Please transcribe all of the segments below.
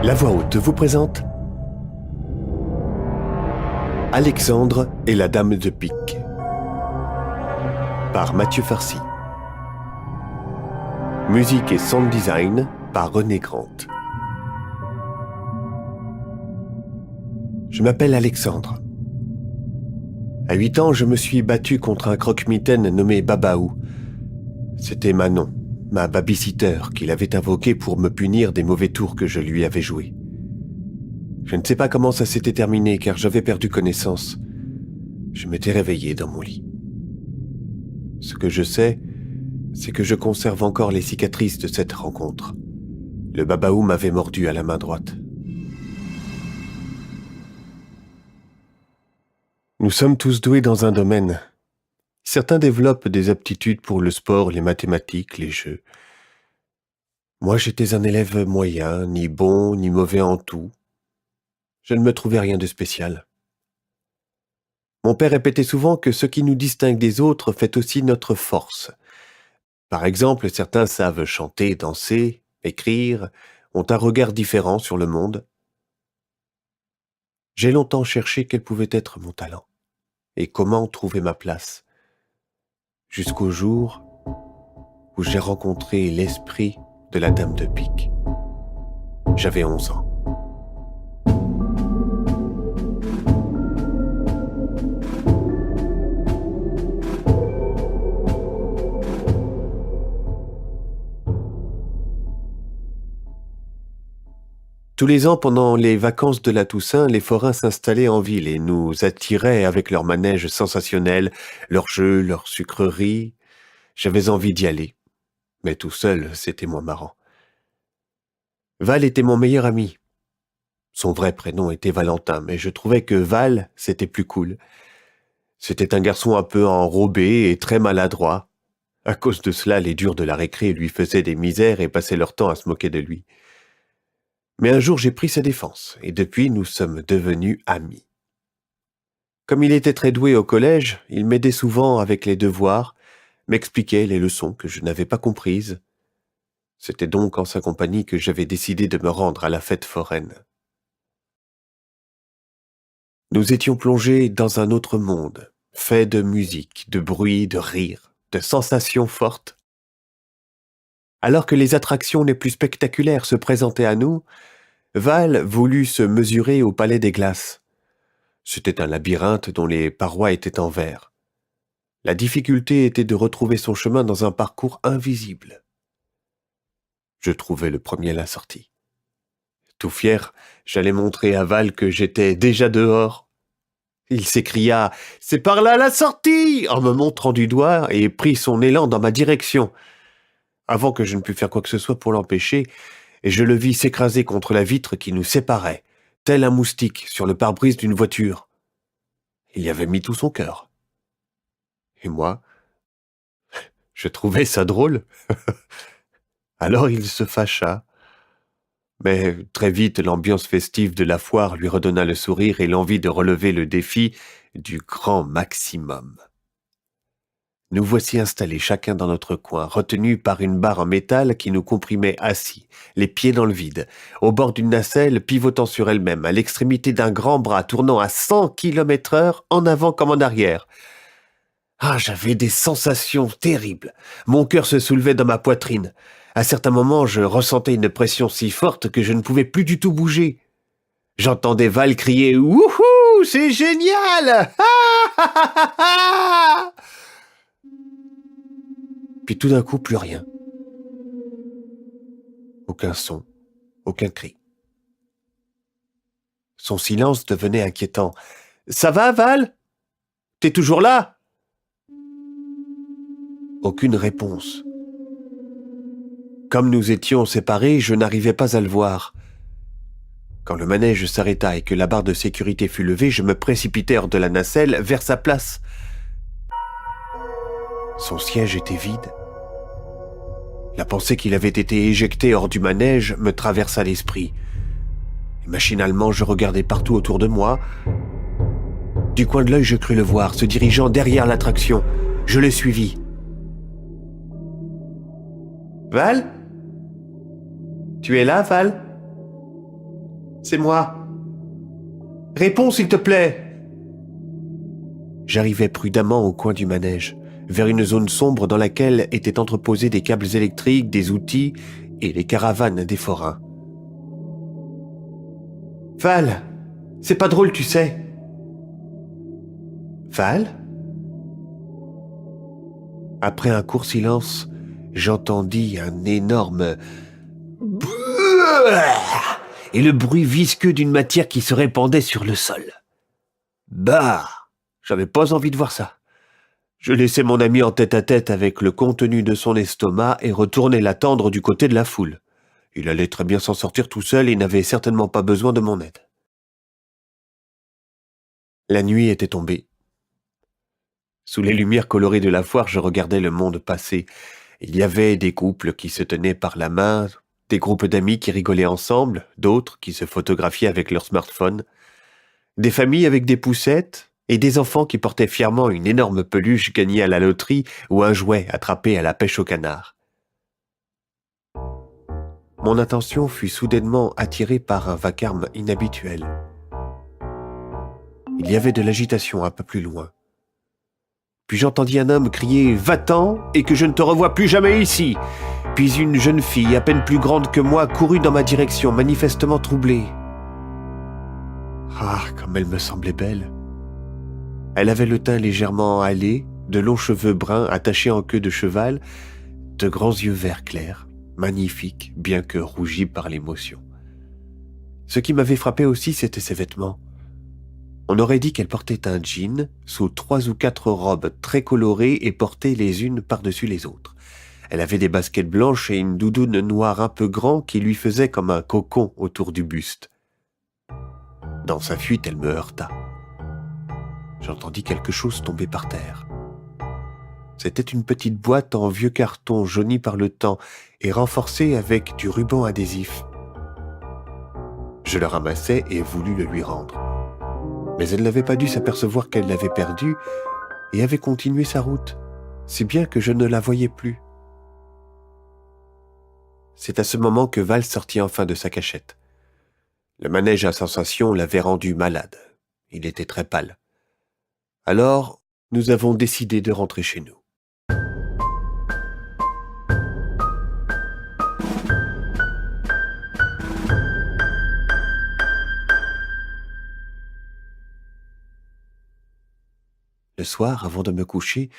La voix haute vous présente Alexandre et la Dame de Pique par Mathieu Farcy. Musique et sound design par René Grant. Je m'appelle Alexandre. À 8 ans, je me suis battu contre un croque-mitaine nommé Babaou. C'était Manon, ma babysitter, qui l'avait invoqué pour me punir des mauvais tours que je lui avais joués. Je ne sais pas comment ça s'était terminé, car j'avais perdu connaissance. Je m'étais réveillé dans mon lit. Ce que je sais, c'est que je conserve encore les cicatrices de cette rencontre. Le Babaou m'avait mordu à la main droite. Nous sommes tous doués dans un domaine. Certains développent des aptitudes pour le sport, les mathématiques, les jeux. Moi, j'étais un élève moyen, ni bon, ni mauvais en tout. Je ne me trouvais rien de spécial. Mon père répétait souvent que ce qui nous distingue des autres fait aussi notre force. Par exemple, certains savent chanter, danser, écrire, ont un regard différent sur le monde. J'ai longtemps cherché quel pouvait être mon talent et comment trouver ma place, jusqu'au jour où j'ai rencontré l'esprit de la Dame de Pique. J'avais 11 ans. Tous les ans, pendant les vacances de la Toussaint, les forains s'installaient en ville et nous attiraient avec leurs manèges sensationnels, leurs jeux, leurs sucreries. J'avais envie d'y aller, mais tout seul, c'était moins marrant. Val était mon meilleur ami. Son vrai prénom était Valentin, mais je trouvais que Val, c'était plus cool. C'était un garçon un peu enrobé et très maladroit. À cause de cela, les durs de la récré lui faisaient des misères et passaient leur temps à se moquer de lui. Mais un jour, j'ai pris sa défense, et depuis, nous sommes devenus amis. Comme il était très doué au collège, il m'aidait souvent avec les devoirs, m'expliquait les leçons que je n'avais pas comprises. C'était donc en sa compagnie que j'avais décidé de me rendre à la fête foraine. Nous étions plongés dans un autre monde, fait de musique, de bruit, de rire, de sensations fortes. Alors que les attractions les plus spectaculaires se présentaient à nous, Val voulut se mesurer au Palais des Glaces. C'était un labyrinthe dont les parois étaient en verre. La difficulté était de retrouver son chemin dans un parcours invisible. Je trouvai le premier la sortie. Tout fier, j'allais montrer à Val que j'étais déjà dehors. Il s'écria « C'est par là la sortie !» en me montrant du doigt et prit son élan dans ma direction. Avant que je ne pus faire quoi que ce soit pour l'empêcher, je le vis s'écraser contre la vitre qui nous séparait, tel un moustique sur le pare-brise d'une voiture. Il y avait mis tout son cœur. Et moi, je trouvais ça drôle. Alors il se fâcha. Mais très vite, l'ambiance festive de la foire lui redonna le sourire et l'envie de relever le défi du grand maximum. Nous voici installés chacun dans notre coin, retenus par une barre en métal qui nous comprimait assis, les pieds dans le vide, au bord d'une nacelle pivotant sur elle-même, à l'extrémité d'un grand bras tournant à 100 km/h en avant comme en arrière. Ah, j'avais des sensations terribles. Mon cœur se soulevait dans ma poitrine. À certains moments, je ressentais une pression si forte que je ne pouvais plus du tout bouger. J'entendais Val crier « Wouhou, c'est génial !» Puis tout d'un coup, plus rien. Aucun son, aucun cri. Son silence devenait inquiétant. « Ça va, Val ? T'es toujours là ?» Aucune réponse. Comme nous étions séparés, je n'arrivais pas à le voir. Quand le manège s'arrêta et que la barre de sécurité fut levée, je me précipitai hors de la nacelle vers sa place. Son siège était vide. La pensée qu'il avait été éjecté hors du manège me traversa l'esprit. Et machinalement, je regardai partout autour de moi. Du coin de l'œil, je crus le voir, se dirigeant derrière l'attraction. Je le suivis. « Val ? Tu es là, Val? C'est moi. Réponds, s'il te plaît. J'arrivais prudemment au coin du manège, vers une zone sombre dans laquelle étaient entreposés des câbles électriques, des outils et les caravanes des forains. Val, c'est pas drôle, tu sais. Val? Après un court silence, j'entendis un énorme et le bruit visqueux d'une matière qui se répandait sur le sol. Bah, j'avais pas envie de voir ça. Je laissai mon ami en tête-à-tête avec le contenu de son estomac et retournai l'attendre du côté de la foule. Il allait très bien s'en sortir tout seul et n'avait certainement pas besoin de mon aide. La nuit était tombée. Sous les lumières colorées de la foire, je regardais le monde passer. Il y avait des couples qui se tenaient par la main, des groupes d'amis qui rigolaient ensemble, d'autres qui se photographiaient avec leur smartphone, des familles avec des poussettes et des enfants qui portaient fièrement une énorme peluche gagnée à la loterie ou un jouet attrapé à la pêche au canard. Mon attention fut soudainement attirée par un vacarme inhabituel. Il y avait de l'agitation un peu plus loin. Puis j'entendis un homme crier « Va-t'en et que je ne te revoie plus jamais ici !» Puis une jeune fille, à peine plus grande que moi, courut dans ma direction, manifestement troublée. Ah, comme elle me semblait belle. Elle avait le teint légèrement hâlé, de longs cheveux bruns attachés en queue de cheval, de grands yeux verts clairs, magnifiques, bien que rougis par l'émotion. Ce qui m'avait frappé aussi, c'était ses vêtements. On aurait dit qu'elle portait un jean sous 3 ou 4 robes très colorées et portées les unes par-dessus les autres. Elle avait des baskets blanches et une doudoune noire un peu grand qui lui faisait comme un cocon autour du buste. Dans sa fuite, elle me heurta. J'entendis quelque chose tomber par terre. C'était une petite boîte en vieux carton jauni par le temps et renforcée avec du ruban adhésif. Je le ramassai et voulus le lui rendre. Mais elle n'avait pas dû s'apercevoir qu'elle l'avait perdu et avait continué sa route, si bien que je ne la voyais plus. C'est à ce moment que Val sortit enfin de sa cachette. Le manège à sensation l'avait rendu malade. Il était très pâle. Alors, nous avons décidé de rentrer chez nous. Le soir, avant de me coucher,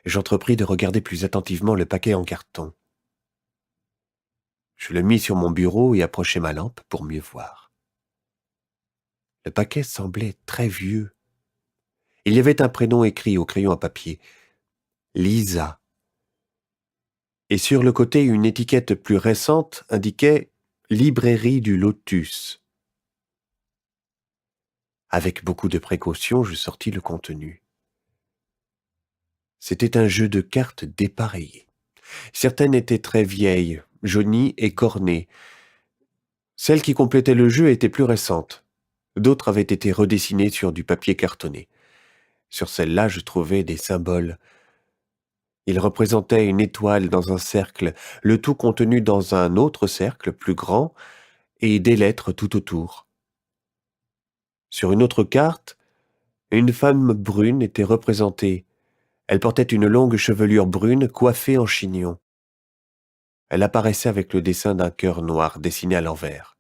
j'entrepris de regarder plus attentivement le paquet en carton. Je le mis sur mon bureau et approchai ma lampe pour mieux voir. Le paquet semblait très vieux. Il y avait un prénom écrit au crayon à papier, Lisa. Et sur le côté, une étiquette plus récente indiquait « Librairie du Lotus ». Avec beaucoup de précaution, je sortis le contenu. C'était un jeu de cartes dépareillé. Certaines étaient très vieilles, jaunies et cornées. Celles qui complétaient le jeu étaient plus récentes. D'autres avaient été redessinées sur du papier cartonné. Sur celle-là, je trouvais des symboles. Ils représentaient une étoile dans un cercle, le tout contenu dans un autre cercle plus grand, et des lettres tout autour. Sur une autre carte, une femme brune était représentée. Elle portait une longue chevelure brune coiffée en chignon. Elle apparaissait avec le dessin d'un cœur noir dessiné à l'envers.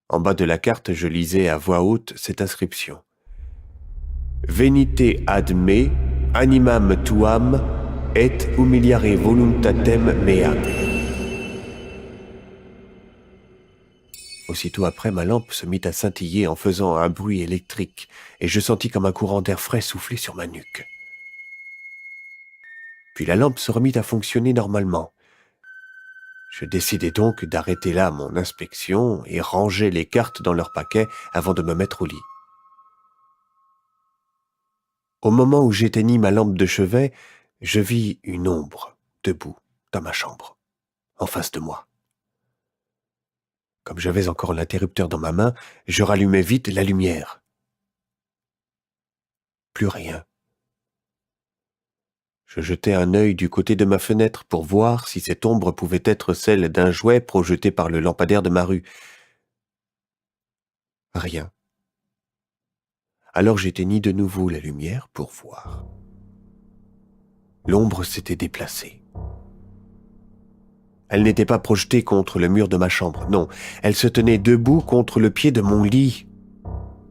En bas de la carte, je lisais à voix haute cette inscription. « Venite ad me, animam tuam, et humiliare voluntatem mea ». Aussitôt après, ma lampe se mit à scintiller en faisant un bruit électrique, et je sentis comme un courant d'air frais souffler sur ma nuque. Puis la lampe se remit à fonctionner normalement. Je décidai donc d'arrêter là mon inspection et ranger les cartes dans leur paquet avant de me mettre au lit. Au moment où j'éteignis ma lampe de chevet, je vis une ombre debout dans ma chambre, en face de moi. Comme j'avais encore l'interrupteur dans ma main, je rallumai vite la lumière. Plus rien. Je jetai un œil du côté de ma fenêtre pour voir si cette ombre pouvait être celle d'un jouet projeté par le lampadaire de ma rue. Rien. Alors j'éteignis de nouveau la lumière pour voir. L'ombre s'était déplacée. Elle n'était pas projetée contre le mur de ma chambre, non, elle se tenait debout contre le pied de mon lit.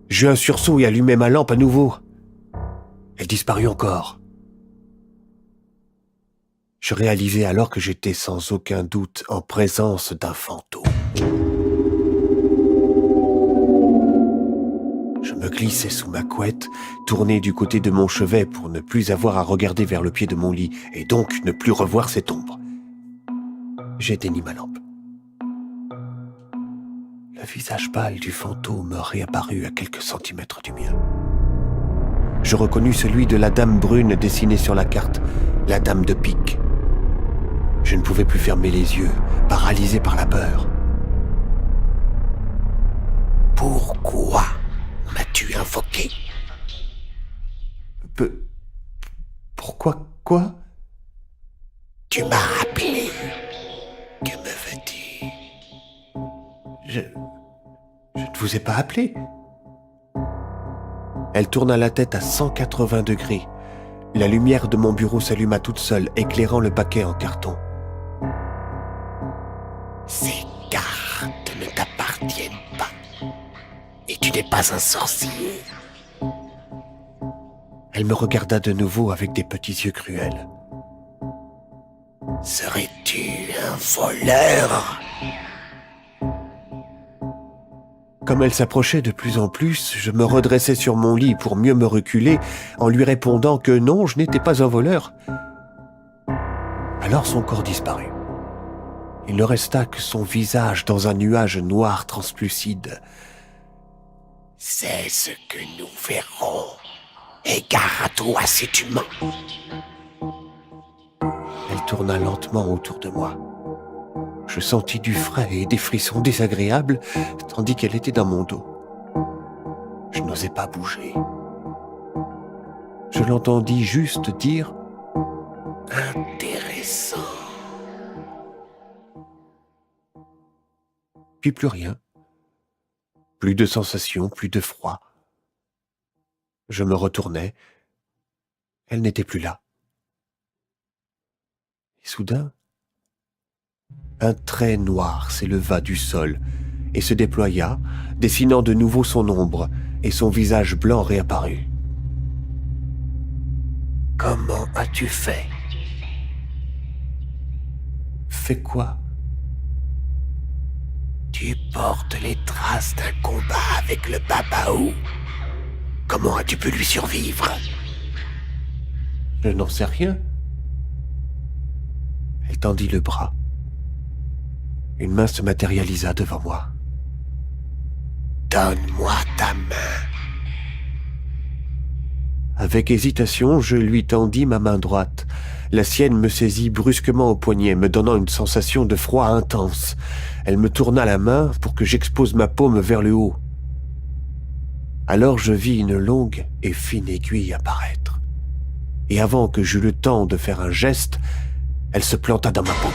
J'eus un sursaut et allumai ma lampe à nouveau. Elle disparut encore. Je réalisai alors que j'étais sans aucun doute en présence d'un fantôme. Je me glissai sous ma couette, tourné du côté de mon chevet pour ne plus avoir à regarder vers le pied de mon lit et donc ne plus revoir cette ombre. J'éteignis ma lampe. Le visage pâle du fantôme réapparut à quelques centimètres du mien. Je reconnus celui de la dame brune dessinée sur la carte, la dame de pique. Je ne pouvais plus fermer les yeux, paralysé par la peur. Pourquoi m'as-tu invoqué ? Pourquoi quoi ? Tu m'as appelé. Que me veux-tu ? Je ne vous ai pas appelé. Elle tourna la tête à 180 degrés. La lumière de mon bureau s'alluma toute seule, éclairant le paquet en carton. Ces cartes ne t'appartiennent pas. Et tu n'es pas un sorcier. Elle me regarda de nouveau avec des petits yeux cruels. Serais-tu un voleur ? Comme elle s'approchait de plus en plus, je me redressai sur mon lit pour mieux me reculer en lui répondant que non, je n'étais pas un voleur. Alors son corps disparut. Il ne resta que son visage dans un nuage noir translucide. C'est ce que nous verrons. Égare à toi si tu mens. Elle tourna lentement autour de moi. Je sentis du frais et des frissons désagréables, tandis qu'elle était dans mon dos. Je n'osais pas bouger. Je l'entendis juste dire « Intéressant ». Puis plus rien. Plus de sensations, plus de froid. Je me retournai. Elle n'était plus là. Et soudain, un trait noir s'éleva du sol et se déploya, dessinant de nouveau son ombre, et son visage blanc réapparut. « Comment as-tu fait ?»« Fait quoi ?»« Tu portes les traces d'un combat avec le Babaou. Comment as-tu pu lui survivre ?»« Je n'en sais rien. » Elle tendit le bras. Une main se matérialisa devant moi. « Donne-moi ta main. » Avec hésitation, je lui tendis ma main droite. La sienne me saisit brusquement au poignet, me donnant une sensation de froid intense. Elle me tourna la main pour que j'expose ma paume vers le haut. Alors je vis une longue et fine aiguille apparaître. Et avant que j'eus le temps de faire un geste, elle se planta dans ma paume.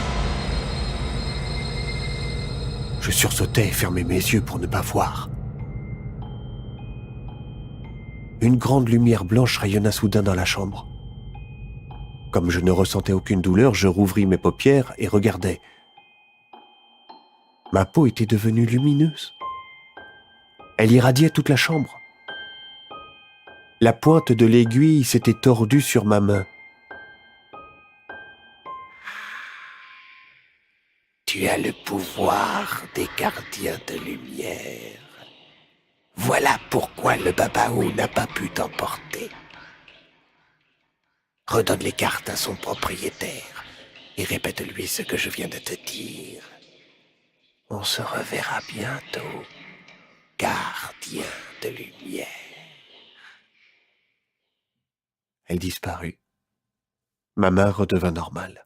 Je sursautai et fermai mes yeux pour ne pas voir. Une grande lumière blanche rayonna soudain dans la chambre. Comme je ne ressentais aucune douleur, je rouvris mes paupières et regardai. Ma peau était devenue lumineuse. Elle irradiait toute la chambre. La pointe de l'aiguille s'était tordue sur ma main. Tu as le pouvoir des gardiens de lumière. Voilà pourquoi le Babaou n'a pas pu t'emporter. Redonne les cartes à son propriétaire et répète-lui ce que je viens de te dire. On se reverra bientôt, gardien de lumière. Elle disparut. Ma main redevint normale.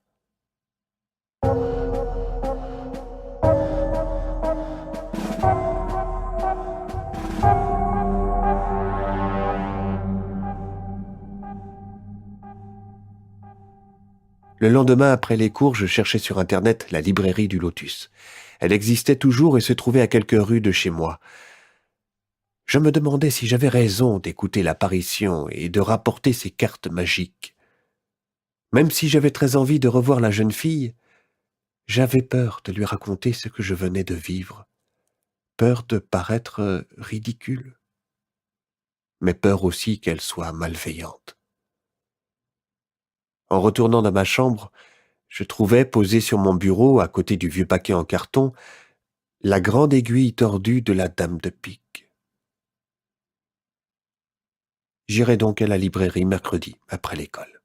Le lendemain, après les cours, je cherchais sur Internet la librairie du Lotus. Elle existait toujours et se trouvait à quelques rues de chez moi. Je me demandais si j'avais raison d'écouter l'apparition et de rapporter ces cartes magiques. Même si j'avais très envie de revoir la jeune fille, j'avais peur de lui raconter ce que je venais de vivre, peur de paraître ridicule, mais peur aussi qu'elle soit malveillante. En retournant dans ma chambre, je trouvais posée sur mon bureau, à côté du vieux paquet en carton, la grande aiguille tordue de la dame de pique. J'irai donc à la librairie mercredi après l'école.